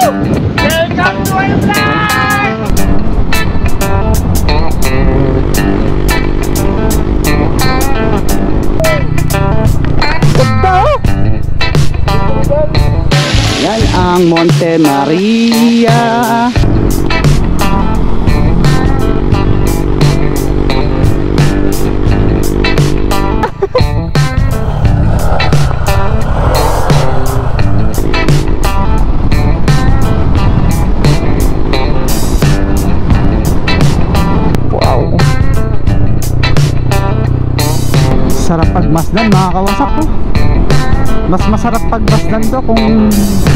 Welcome to our vlog! Yan ang Monte Maria. Wow. Sarap pagmasdan mga kawasak ko. Mas masarap pagmasdan to kung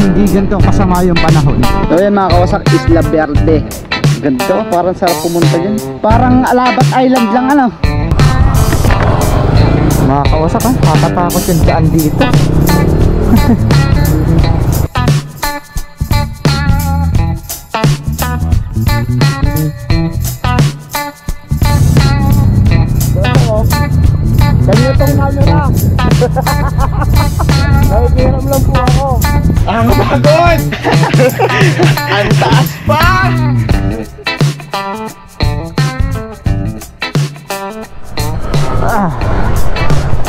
hindi ganito kasama yung panahon. So yan mga kawasak, Isla Verde. Ganito, parang sarap pumunta dyan. Parang Alabat Island lang ano. Mga kawasak ha, kakatakot yung daan dito. Ganyan itong camera. Nakikiram lang po ako. Ang pagod! Ang taas pa!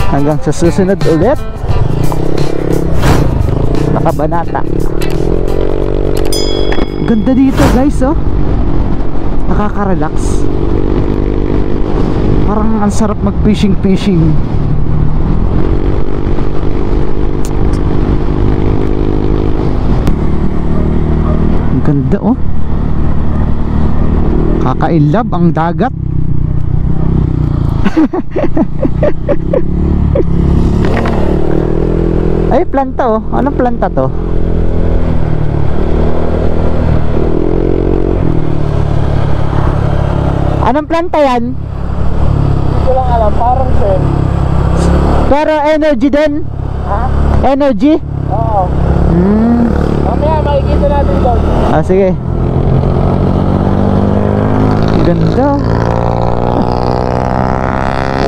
Hanggang sa susunod ulit. Nakabanata. Ganda dito guys oh. Nakaka-relax. Parang ang sarap mag-fishing. Ang ganda oh. Kakailab ang dagat. Ay, planta oh. Anong planta to? Anong planta yan? Hindi ko lang alam, parang sen. Pero energy din? Ha? Energy? Oo. Mamaya makikita natin doon. Ah, sige. Ganda.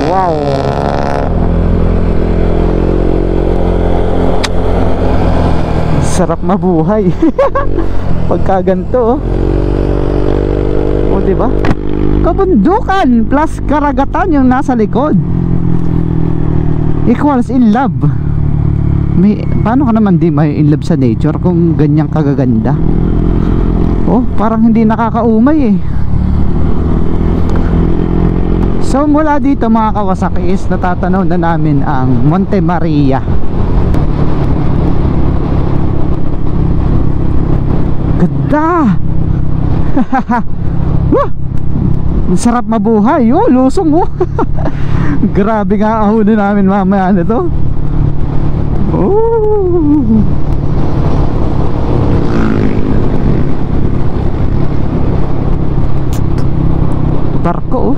Wow. Sarap mabuhay. Pagka ganito oh. O diba? Kabundukan plus karagatan yung nasa likod equals in love. Paano ka naman di may in love sa nature kung ganyang kagaganda? Oh, parang hindi nakakaumay eh. So mula dito mga Kawasaki is natatanaw na namin ang Monte Maria. Ganda. Ang sarap mabuhay. Oh, lusong oh. Grabe nga ahonin namin mamaya na to. Oh. Barko oh.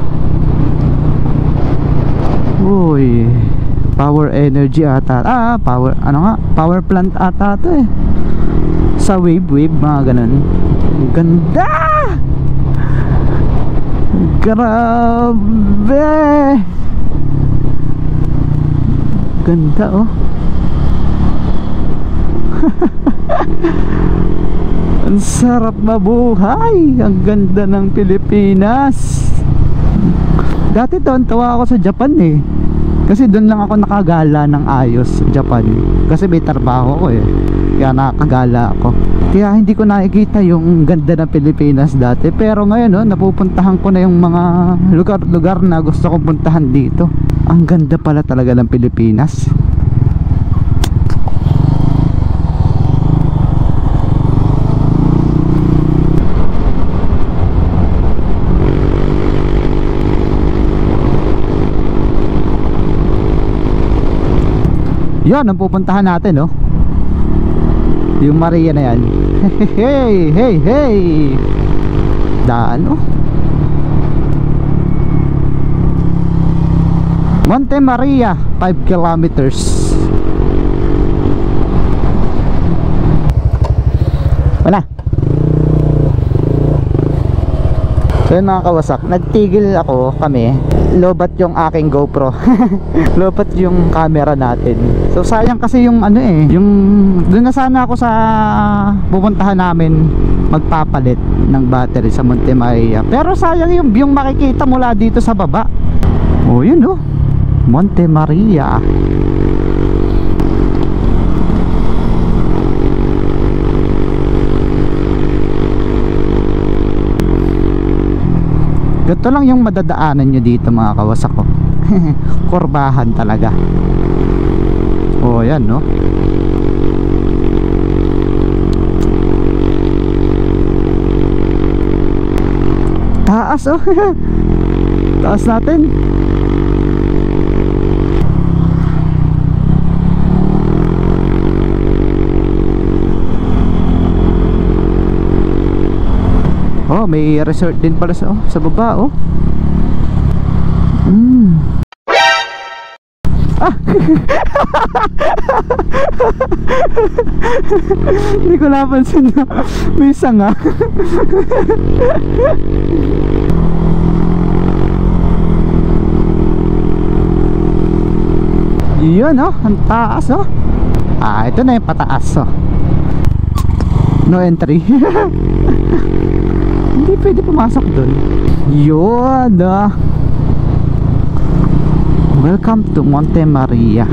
Uy, power energy ata. Power, ano nga? Power plant ata to eh. Sa wave mga ganun. Ganda! Grabe! Ganda oh. Ang sarap mabuhay. Ang ganda ng Pilipinas. Dati doon tawa ako sa Japan eh. Kasi doon lang ako nakagala ng ayos sa Japan. Kasi may trabaho ko eh. Kaya nakakagala ako. Kaya hindi ko nakikita yung ganda ng Pilipinas dati. Pero ngayon oh, napupuntahan ko na yung mga lugar-lugar na gusto kong puntahan dito. Ang ganda pala talaga ng Pilipinas. Yan ang pupuntahan natin oh. Yung Maria na yan. Hey daan oh. Monte Maria 5 kilometers. Wala. So yun mga kawasak, nagtigil kami, lobat yung aking GoPro. Lobat yung camera natin. So sayang kasi yung yung doon na sana ako sa pupuntahan namin magpapalit ng battery sa Monte Maria. Pero sayang yung makikita mula dito sa baba. Oh yun Monte Maria. Ganito lang yung madadaanan nyo dito mga kawasak ko. Kurbahan talaga. Oh yan no. Taas taas natin. Oh, may resort din pala sa baba Ah! Hindi ko napansin na may sanga. Yun ang taas ito na yung pataas no entry. Hindi pwede pumasok dun. Yun welcome to Monte Maria.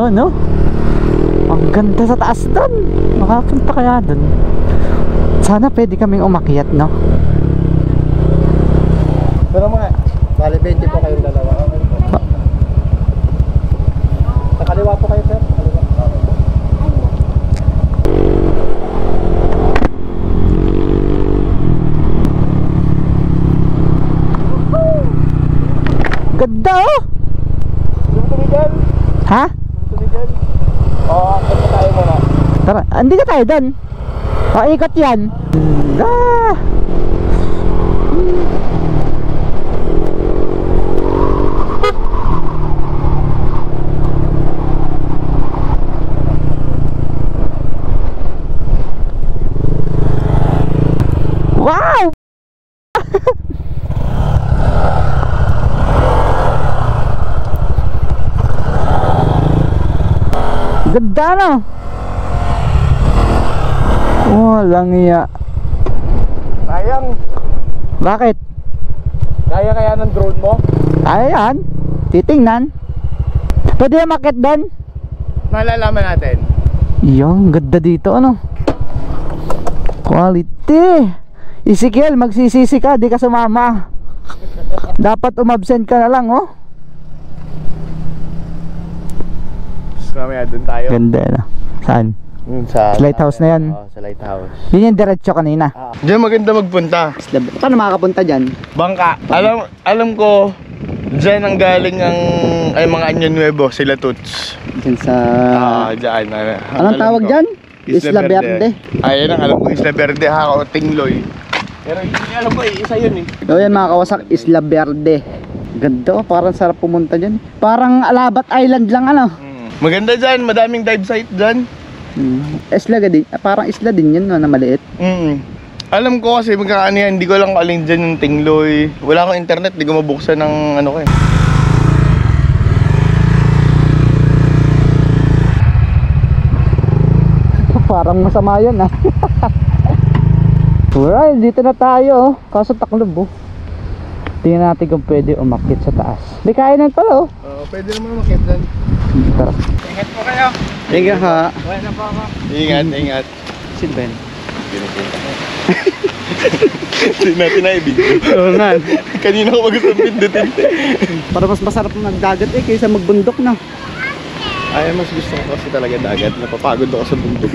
No? Ang ganda sa taas dun. Makapunta kaya dun. Sana pwede kaming umakyat no. Pero mga, bali 20 po kayong dalawa. Sa kaliwa po kayo, sir. Kaliwa. Ganda Tumigil. Ha? Tumigil. Oo, akit na tayo muna. Tara, hindi ka tayo dun. Ikot yan. Wow! Ganda no? Walang iya. Sayang. Bakit? Kaya ng drone mo? Ayan, titingnan. Pwede yung makit doon? Malalaman natin. Yung ganda dito quality. Ezekiel, magsisisi ka, di ka sumama. Dapat umabsent ka na lang Mamaya dun tayo. Ganda Saan? Sa lighthouse na yan? Sa lighthouse. Yun yung diretso kanina. Diyan maganda magpunta. Paano makakapunta dyan? Bangka. Alam ko, diyan ang galing ay mga Año Nuevo, sila Toots. Dyan sa... Diyan. Anong tawag dyan? Isla Verde. Ayan ang alam ko, Isla Verde, o Tingloy. Pero hindi alam ko, isa yun So yan mga kawasak, Isla Verde. Ganda parang sarap pumunta dyan. Parang Alabat Island lang Maganda dyan, madaming dive site dyan. Isla din, parang isla din yun na maliit. Alam ko kasi magkakaano yan, hindi ko lang alin dyan yung Tingloy. Wala akong internet, hindi ko mabuksan ng ano ko Parang masama yun Alright, dito na tayo kaso taklob tingnan natin kung pwede umakyat sa taas. May kainan pala pwede naman umakyat dyan. Tara. Ingat po kayo. Ingat ha. Buena po ako. Ingat. Sin Ben. Hindi natin na i-video. Oo nga. Kanina ko mag-usap pindutin. Para mas masarap magdagat kaysa magbundok Ay, mas gusto ko kasi talaga dagat. Napapagod ako sa bundok.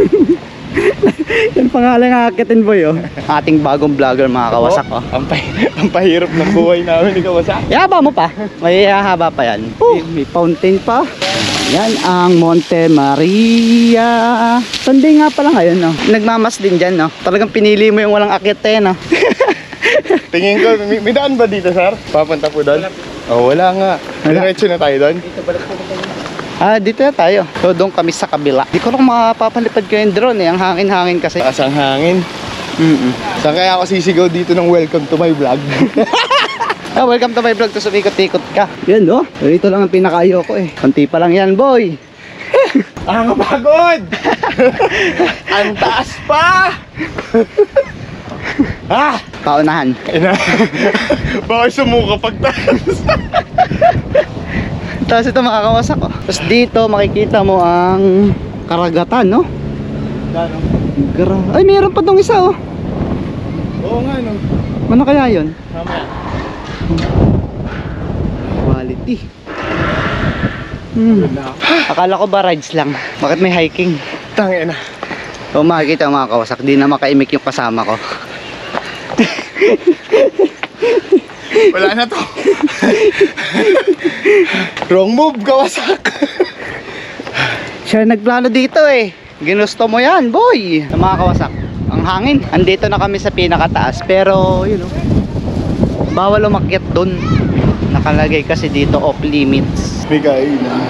Yan pangalan ng akitin boy Ating bagong vlogger mga kawasak Ang pahirap ng buhay namin, ikaw wasak. Ihaba mo pa. May haba pa yan. May fountain pa. Yan ang Monte Maria. Sunday nga pala ngayon Nagmamas din dyan Talagang pinili mo yung walang akit Tingin ko, may daan ba dito, sir? Papunta po doon? Wala nga. Diretso na tayo doon? Dito na tayo. So, doon kami sa kabila. Di ko lang mapapalipad ko yung drone eh. Ang hangin-hangin kasi. Taas ang hangin. Saan kaya ako sisigaw dito ng welcome to my vlog? Welcome to my vlog. To sumikot-ikot ka. Yan oh. Ito lang ang pinakayo ko eh. Kunti pa lang yan, boy. Ang pagod! Ang taas pa! Paunahan. Bakit sumuka pagtaas? Tapos ito makakawasak ko. Tapos dito makikita mo ang karagatan, no? Ay, mayroon pa tong isa, oh. Oo nga, no. Ano kaya yun? Mamaya. Quality. Akala ko ba rides lang? Bakit may hiking? Tangina. O makikita mga kawasak, di na makaimik yung kasama ko. Wala na to. Wrong move, kawasak. Siya nagplano dito eh. Ginusto mo yan, boy. Sa mga kawasak, ang hangin. Andito na kami sa pinakataas. Pero, you know, bawal umakyat dun. Nakalagay kasi dito off limits. May kainan.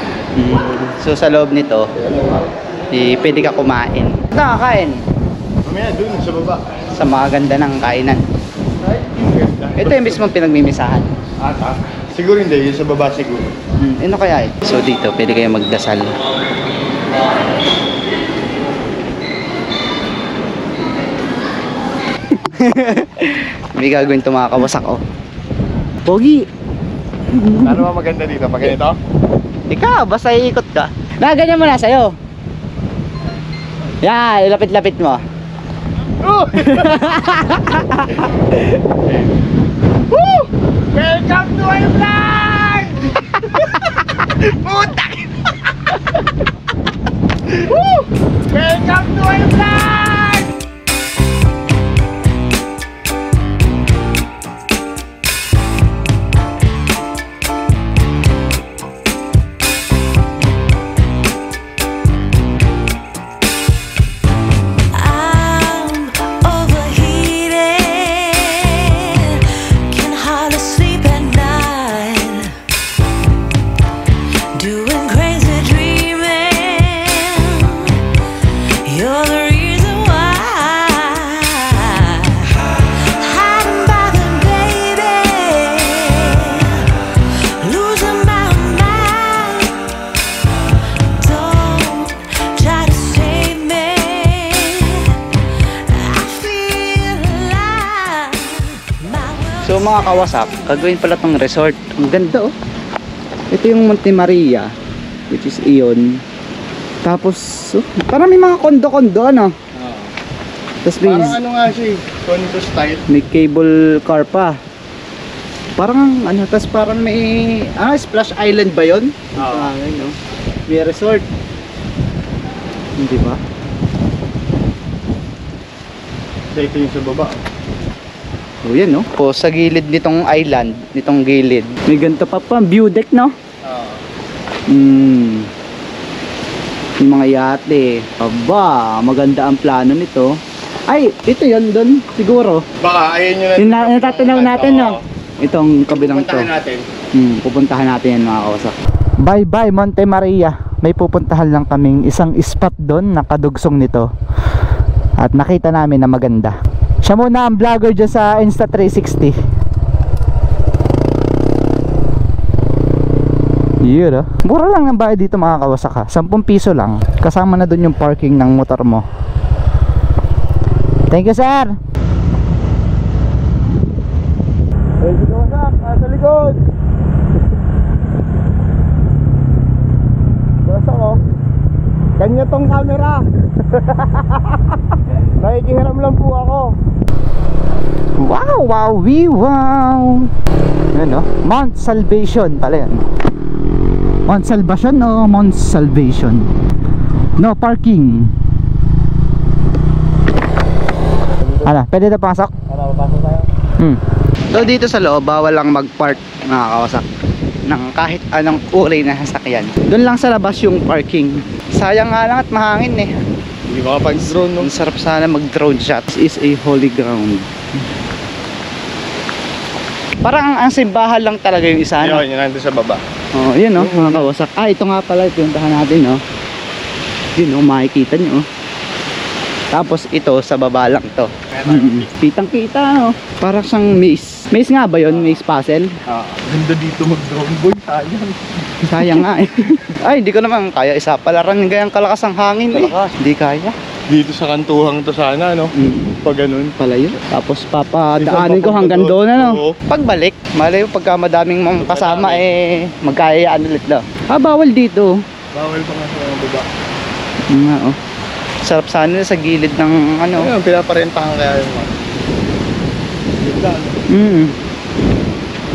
So sa loob nito, pwede ka kumain. Nakakain Mamaya dun, sa baba. sa mga ganda ng kainan. Ito yung mismo pinagmimisahan. Siguro hindi, yung sa baba siguro. Ano kaya eh? So dito, pwede kayo magdasal. May gagawin ito mga kawasak, oh. Pogi! Ano ba maganda dito? Pag ganito? Ikaw, basta iikot ka. Ganyan mo na sa'yo. Yan, ilapit-lapit mo. Oh! Woo! Welcome to my vlog! Puta! Woo! Welcome to my vlog! So mga kawasak, gagawin pala tong resort. Ang ganda oh. Ito yung Monte Maria, which is iyon. Tapos, parang may mga kondo-kondo ano. Tapos Parang ano nga siya, condo style. may cable car pa. Parang ano, tapos parang may Splash Island ba yun? No? May resort. Hindi ba? Ito yung sa baba. O yan no? Po sa gilid nitong island, nitong gilid. May ganito pa view deck no? Yung mga yate. Aba, maganda ang plano nito. Ay, ito yun doon siguro. Baka ayun yun na. Natatanaw natin no? Itong kabilang to. Pupuntahan natin. Pupuntahan natin yan mga kawasak. Bye bye Monte Maria. May pupuntahan lang kaming isang spot doon na kadugsong nito. At nakita namin na maganda. Siya muna ang vlogger dyan sa Insta360. Yun mura lang ng bayad dito mga kawasak ha. 10 piso lang. Kasama na dun yung parking ng motor mo. Thank you sir. Thank you kawasak, nasa likod. Kawasak oh. Kanya tong camera. Nakikihiram lang po ako. Wow, wow, wow. Yan Mount Salvation pala yan. Mount Salvation o Mount Salvation. No parking. Ano, pwede na pasok? Para mapasok tayo. So dito sa loob, bawal lang mag-park mga kawasak ng kahit anong uri na sasakyan. Doon lang sa labas yung parking. Sayang nga lang at mahangin eh. Hindi makapag-drone no? Ang sarap sana mag-drone shot. This is a holy ground. Parang ang simbahan lang talaga yung isa. Yun, yun nandun sa baba. Oh, yun oh, mga kawasak. Ah, ito nga pala, pinuntahan natin oh. Yun oh, makikita nyo oh. Tapos ito, sa baba lang to. Kitang kita no. Parang siyang maze. Maze nga ba yun? Maze puzzle? Ganda dito mag-drone boy, sayang. Sayang nga eh. Ay, hindi ko naman kaya isa palaran gayang kalakas ang hangin eh. Hindi kaya. Dito sa kantuhang to sana, no? Pag ganun. Pala yun. Tapos papadaanin ko hanggang doon ano. Pagbalik, malay mo pagka madaming mga kasama eh magkayaan ulit daw. Ah, bawal dito. Bawal pa nga sa mga baba. Nga oh. Sarap sana sa gilid ng ano. Ayun, pinaparentahan kaya yung mga. Ganda, no?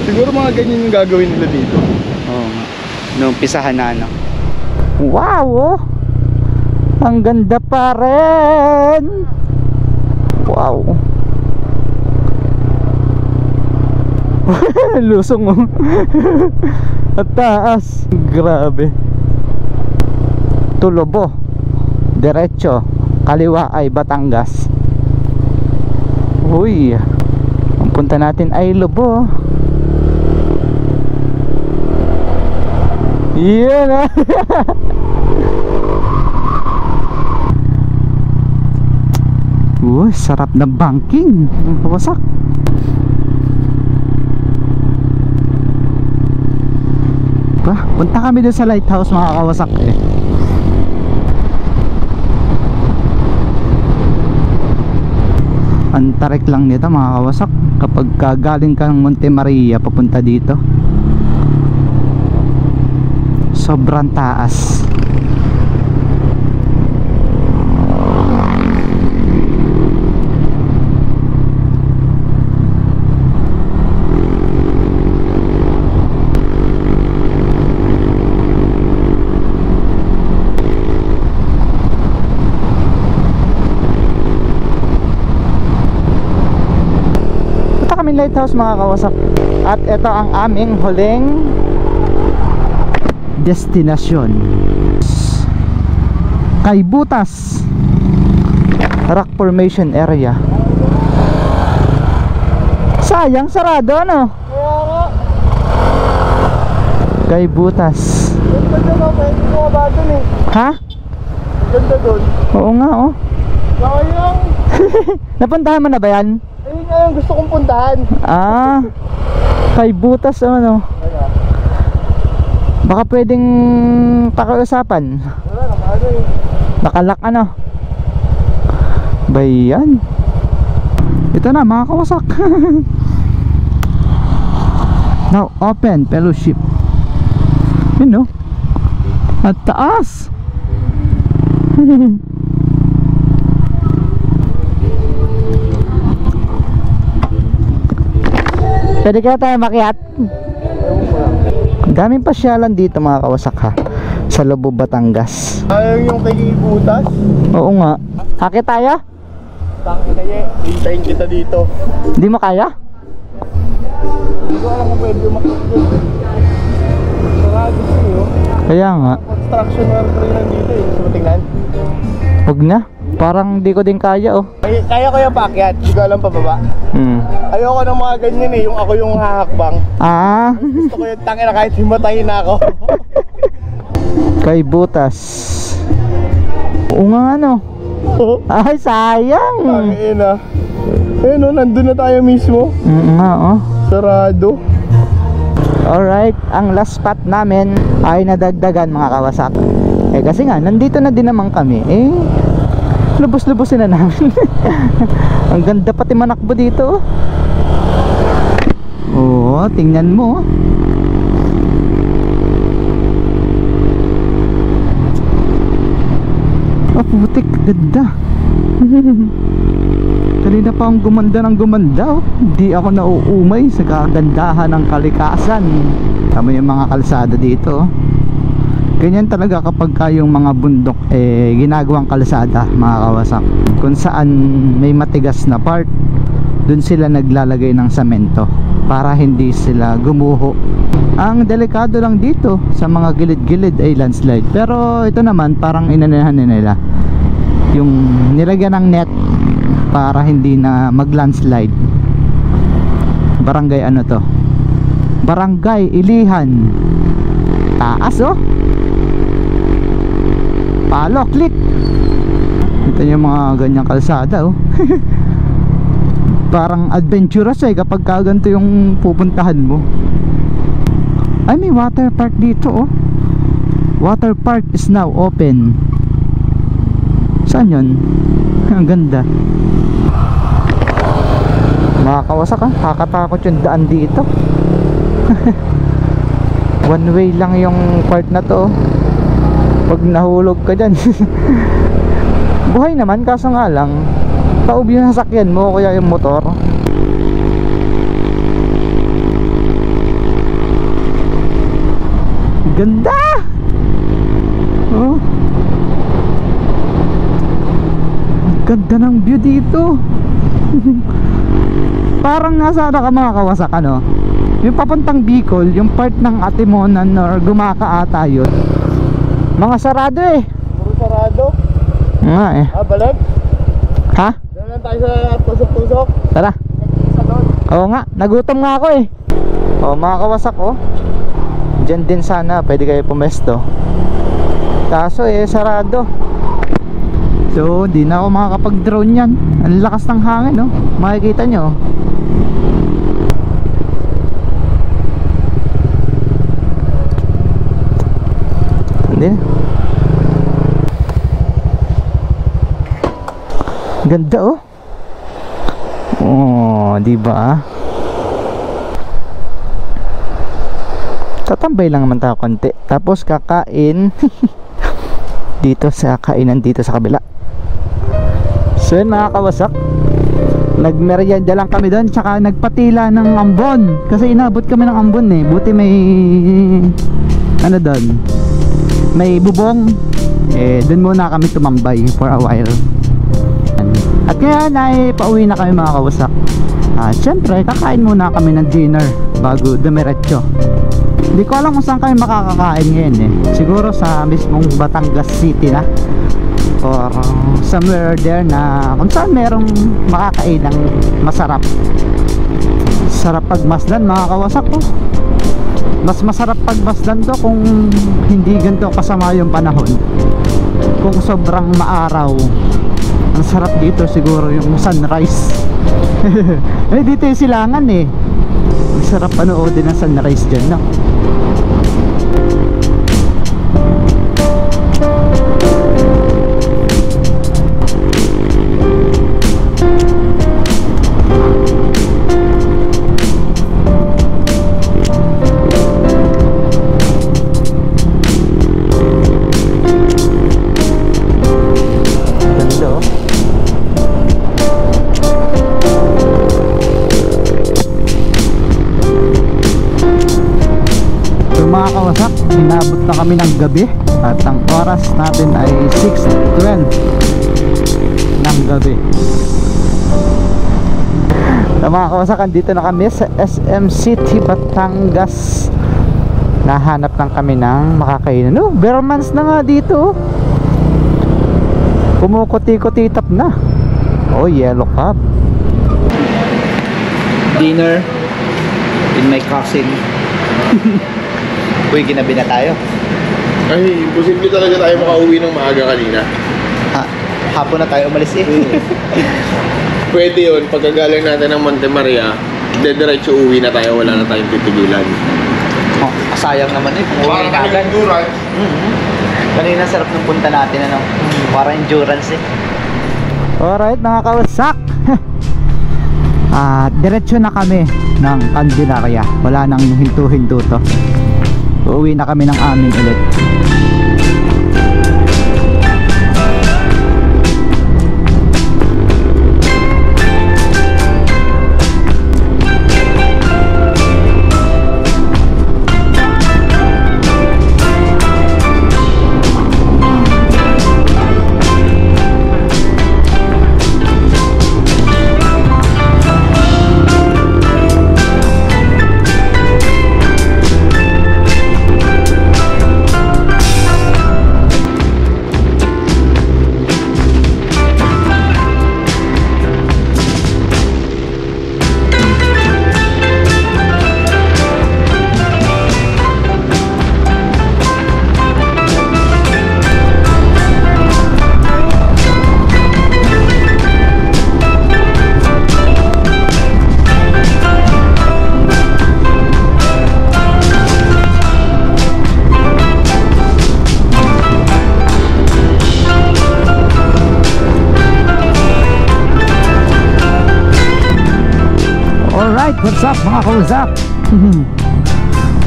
Siguro mga ganyan yung gagawin nila dito. Oo nga. Nung pisahan na ano. Wow oh. Ang ganda pa rin. Wow. Lusong oh. At taas. Grabe. Tulobo. Diretso. Kaliwa ay Batangas. Uy. Ang punta natin ay Lobo. Yan ah. Uy, sarap na banking. Wasak. Punta kami doon sa lighthouse mga kawasak eh. Ang tarik lang nito mga kawasak kapag galing ka ng Monte Maria papunta dito. Sobrang taas. Lighthouse mga kawasak. At ito ang aming huling destinasyon. Kaybutas Rock Formation Area. Sayang sarado ano? Kaybutas. Ganda doon, pwede ko ba doon eh. Ha? Ganda doon. Oo nga oh. Sayang. Napuntahan mo na ba yan? Ayun nga yung gusto kong puntahan. Ah, Kaybutas ano? Baka pwedeng pakiusapan. Wala, nakaano eh. Nakalak ano? Bayan. Ito na mga kawasak. Now open fellowship. Yun no? At taas. Pwede kaya tayo makiat? Daming pasyalan dito mga kawasak ha. Sa Lobo, Batangas. Ayaw yung Kaybutas. Oo nga. Akit tayo? Tangin na ye. Hintayin kita dito. Hindi mo kaya? Hindi ko alam kung pwede makikita. Sarado siya. Kaya nga. Construction worker lang dito eh. Gusto mo tingnan? Huwag na. Parang di ko din kaya oh. Kaya ko yung paakyat. Hindi ko alam pababa. Ayoko ng mga ganyan eh. Yung ako yung hahakbang. Ah. Gusto ko yung tangina kahit himatayin na ako. Kaybutas. Oo nga ano. Ay sayang. Tangina. Ayun o, nandun na tayo mismo. Nga oh. Sarado. Alright, ang last spot namin ay nadagdagan mga kawasak. Eh kasi nga, nandito na din naman kami. Eh, lubos-lubosin na namin. Ang ganda pati manakbo dito. Oo, tingnan mo. Ah, putik, ganda. Kanina pa ang gumanda ng gumanda oh. Hindi ako nauumay sa kagandahan ng kalikasan. Tama yung mga kalsada dito oh. Ganyan talaga kapag yung mga bundok eh ginagawang kalsada mga kawasak. Kung saan may matigas na part, dun sila naglalagay ng semento para hindi sila gumuho. Ang delikado lang dito sa mga gilid-gilid ay landslide. Pero ito naman parang inanahan nila yung nilagyan ng net para hindi na mag-landslide. Barangay ano to? Barangay Ilihan. taas oh. Palo, click. Ito yung mga ganyang kalsada oh. Parang adventurous eh kapag kaganto yung pupuntahan mo. Ay, may water park dito oh. Water park is now open. Saan yun? Ang ganda. Mga kawasak ha, kakatakot yung daan dito. One way lang yung part na to oh. Pag nahulog ka dyan. Buhay naman, kaso nga lang taob yung sasakyan mo, kaya yung motor. Ganda! Oh. Ganda ng view dito. Parang nasa ka mga kawasak ano. Yung papuntang Bicol, yung part ng Atimonan or Gumaka ata yun. Mga sarado eh. Puro sarado. Nga eh. Balag? Ha? Doon lang tayo sa tusok-tusok. Tara. Sa doon. Oo nga, nagutom nga ako eh. Oh, mga kawasak oh. Diyan din sana pwede kayo pumesto. Kaso eh sarado. So, di na ako makakapag-drone yan. Ang lakas ng hangin oh. Makikita nyo. Hindi. Ganda oh. Oh, di ba? Tatambay lang naman tayo konti. Tapos kakain dito sa kainan dito sa kabila. So yun mga kawasak, nagmerienda lang kami doon. Tsaka nagpatila ng ambon. Kasi inabot kami ng ambon eh. Buti may ano doon, may bubong. Eh doon muna kami tumambay for a while. At kaya ay pauwi na kami mga kawasak. Siyempre kakain muna kami ng dinner bago dumiretso. Hindi ko alam kung saan kami makakakain ngayon eh. Siguro sa mismong Batangas City na, or somewhere there na kung saan merong makakain ng masarap. Sarap pagmasdan mga kawasak ko. Mas masarap pagmasdan to kung hindi ganito kasama yung panahon. Kung sobrang maaraw, ang sarap dito siguro yung sunrise. Eh dito yung silangan eh. Ang sarap panoodin ng sunrise dyan no? Mga kawasak, inabot na kami ng gabi at ang oras natin ay 6:12 ng gabi. So mga kawasak, andito na kami sa SM City, Batangas. Nahanap lang kami ng makakainan. Oh, Bearmans na nga dito. Kumukuti-kutitap na. Oh, yellow cab. Dinner in my cousin. Uy, ginabi na tayo. Ay, imposible talaga tayo makauwi ng maaga kanina. Hapon na tayo umalis eh. Pwede yun, pagkagaling natin ng Monte Maria, dediretso uwi na tayo, wala na tayong titigilan. Oh, sayang naman eh kung uwi na agad. Kanina sarap ng punta natin ano. Para endurance eh. Alright mga kawasak. Diretso na kami ng Candelaria. Wala nang hinto-hinto to. Uuwi na kami ng amin ulit. what's up mga kawasak?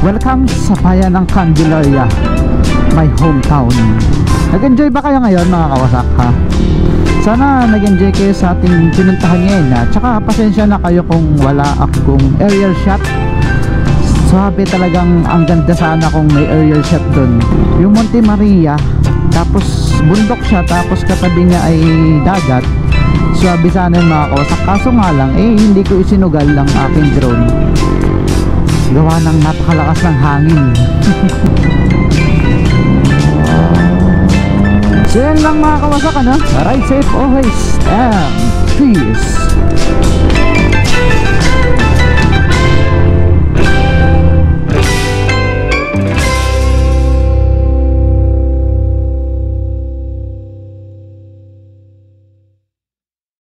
Welcome sa bayan ng Candelaria, my hometown. Nag-enjoy ba kayo ngayon mga kawasak ha? Sana nag-enjoy kayo sa ating pinuntahan ngayon ha? Tsaka pasensya na kayo kung wala akong aerial shot. Sabi talagang ang ganda sana kung may aerial shot dun. Yung Monte Maria, tapos bundok siya, tapos katabi niya ay dagat. Sabi sana yung mga kawasak. Kaso nga lang, hindi ko isinugal ang aking drone. Gawa ng napakalakas ng hangin. So yan lang mga kawasak, ano? Ride safe always and peace.